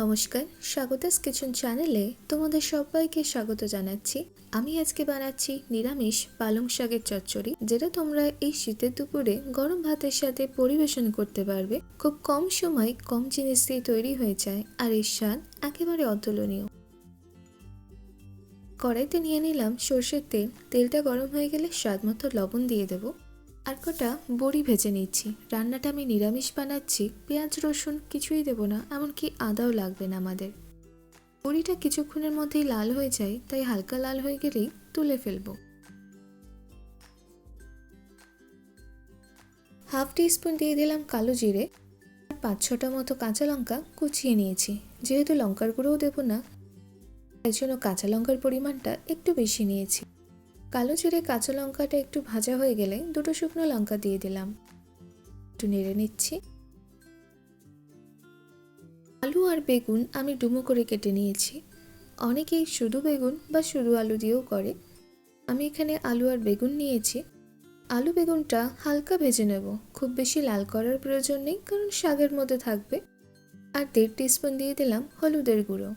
নমস্কার, স্বাগতাস কিচেন চ্যানেলে তোমাদের সবাইকে স্বাগত জানাচ্ছি। আমি আজকে বানাচ্ছি নিরামিষ পালং শাকের চচ্চড়ি, যেটা তোমরা এই শীতের দুপুরে গরম ভাতের সাথে পরিবেশন করতে পারবে। খুব কম সময় কম জিনিস দিয়ে তৈরি হয়ে যায়, আর এর স্বাদ একেবারে অতুলনীয়। কড়াইতে নিয়ে নিলাম সর্ষের তেল। তেলটা গরম হয়ে গেলে স্বাদ মতো লবণ দিয়ে দেবো, আর কটা বড়ি ভেজে নিচ্ছি। রান্নাটা আমি নিরামিষ বানাচ্ছি, পেঁয়াজ রসুন কিছুই দেবো না, এমনকি আদাও লাগবে না আমাদের। বড়িটা কিছুক্ষণের মধ্যেই লাল হয়ে যায়, তাই হালকা লাল হয়ে গেলেই তুলে ফেলবো। হাফ টিস্পুন দিয়ে দিলাম কালো জিরে, 5-6টা মতো কাঁচা লঙ্কা কুচিয়ে নিয়েছি। যেহেতু লঙ্কার গুঁড়োও দেবো না, তাই জন্য কাঁচা লঙ্কার পরিমাণটা একটু বেশি নিয়েছি। কালো জিরে কাঁচা লঙ্কাটা একটু ভাজা হয়ে গেলে দুটো শুকনো লঙ্কা দিয়ে দিলাম, একটু নেড়ে নিচ্ছি। আলু আর বেগুন আমি ডুমো করে কেটে নিয়েছি। অনেকেই শুধু বেগুন বা শুধু আলু দিয়েও করে, আমি এখানে আলু আর বেগুন নিয়েছি। আলু বেগুনটা হালকা ভেজে নেব, খুব বেশি লাল করার প্রয়োজন নেই, কারণ শাকের মধ্যে থাকবে। আর 1.5 টিস্পুন দিয়ে দিলাম হলুদের গুঁড়ো।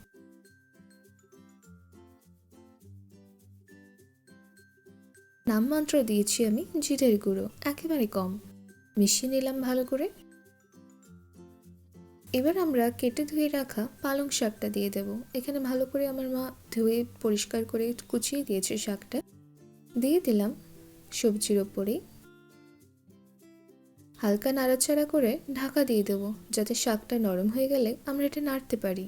নামমাত্র দিয়েছি আমি জিরের গুঁড়ো, একেবারে কম। মিশিয়ে নিলাম ভালো করে। এবার আমরা কেটে ধুয়ে রাখা পালং শাকটা দিয়ে দেব। এখানে ভালো করে আমার মা ধুয়ে পরিষ্কার করে কুচিয়ে দিয়েছে শাকটা। দিয়ে দিলাম সবজির ওপরে। হালকা নাড়াচাড়া করে ঢাকা দিয়ে দেব, যাতে শাকটা নরম হয়ে গেলে আমরা এটা নাড়তে পারি।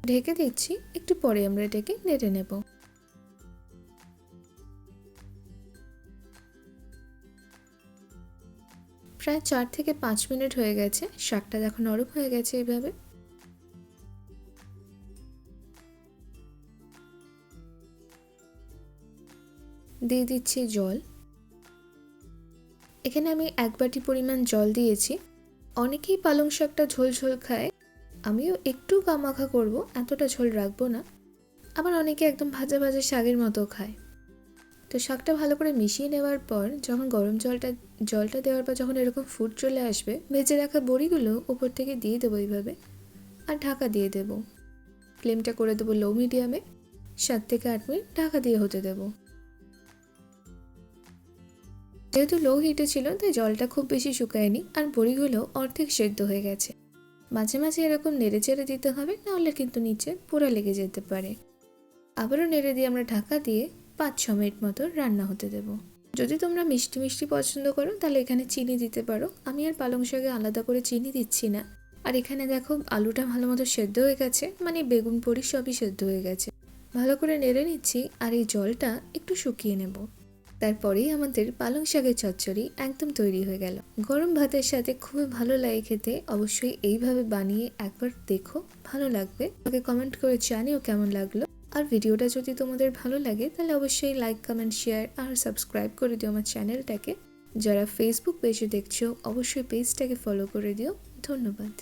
ঢেকে দিচ্ছি, একটু পরে আমরা এটাকে নেড়ে নেব। প্রায় 4 থেকে 5 মিনিট হয়ে গেছে। শাকটা দেখো নরম হয়ে গেছে। এইভাবে দিয়ে দিচ্ছি জল। এখানে আমি 1 বাটি পরিমাণ জল দিয়েছি। অনেকেই পালং শাকটা ঝোল ঝোল খায়, আমিও একটু গামাখা করব, এতটা ঝোল রাখবো না। আবার অনেকে একদম ভাজা ভাজা শাকের মতো খায়। তো শাকটা ভালো করে মিশিয়ে নেওয়ার পর যখন গরম জলটা দেওয়ার পর যখন এরকম ফুট চলে আসবে, ভেজে রাখা বড়িগুলো উপর থেকে দিয়ে দেবো এইভাবে, আর ঢাকা দিয়ে দেবো। ফ্লেমটা করে দেবো লো মিডিয়ামে। 7 থেকে 8 মিনিট ঢাকা দিয়ে হতে দেবো। যেহেতু লো হিটে ছিল, তাই জলটা খুব বেশি শুকায়নি, আর বড়িগুলো অর্ধেক সেদ্ধ হয়ে গেছে। মাঝে মাঝে এরকম নেড়ে চেড়ে দিতে হবে, নাহলে কিন্তু নিচে পোড়া লেগে যেতে পারে। আবারও নেড়ে দিয়ে আমরা ঢাকা দিয়ে 5-6 মিনিট মতো রান্না হতে দেব। যদি তোমরা মিষ্টি মিষ্টি পছন্দ করো, তাহলে এখানে চিনি দিতে পারো। আমি আর পালং শাকে আলাদা করে চিনি দিচ্ছি না। আর এখানে দেখো আলুটা ভালো মতো সেদ্ধ হয়ে গেছে, মানে বেগুন বড়ি সবই সেদ্ধ হয়ে গেছে। ভালো করে নেড়ে নিচ্ছি, আর এই জলটা একটু শুকিয়ে নেব। তারপরেই আমাদের পালং শাকের চচ্চড়ি একদম তৈরি হয়ে গেল। গরম ভাতের সাথে খুবই ভালো লাগে খেতে। অবশ্যই এইভাবে বানিয়ে একবার দেখো, ভালো লাগবে। আমাকে কমেন্ট করে জানিও কেমন লাগলো। আর ভিডিওটা যদি তোমাদের ভালো লাগে, তাহলে অবশ্যই লাইক, কমেন্ট, শেয়ার আর সাবস্ক্রাইব করে দিও আমার চ্যানেলটাকে। যারা ফেসবুক পেজে দেখছো, অবশ্যই পেজটাকে ফলো করে দিও। ধন্যবাদ।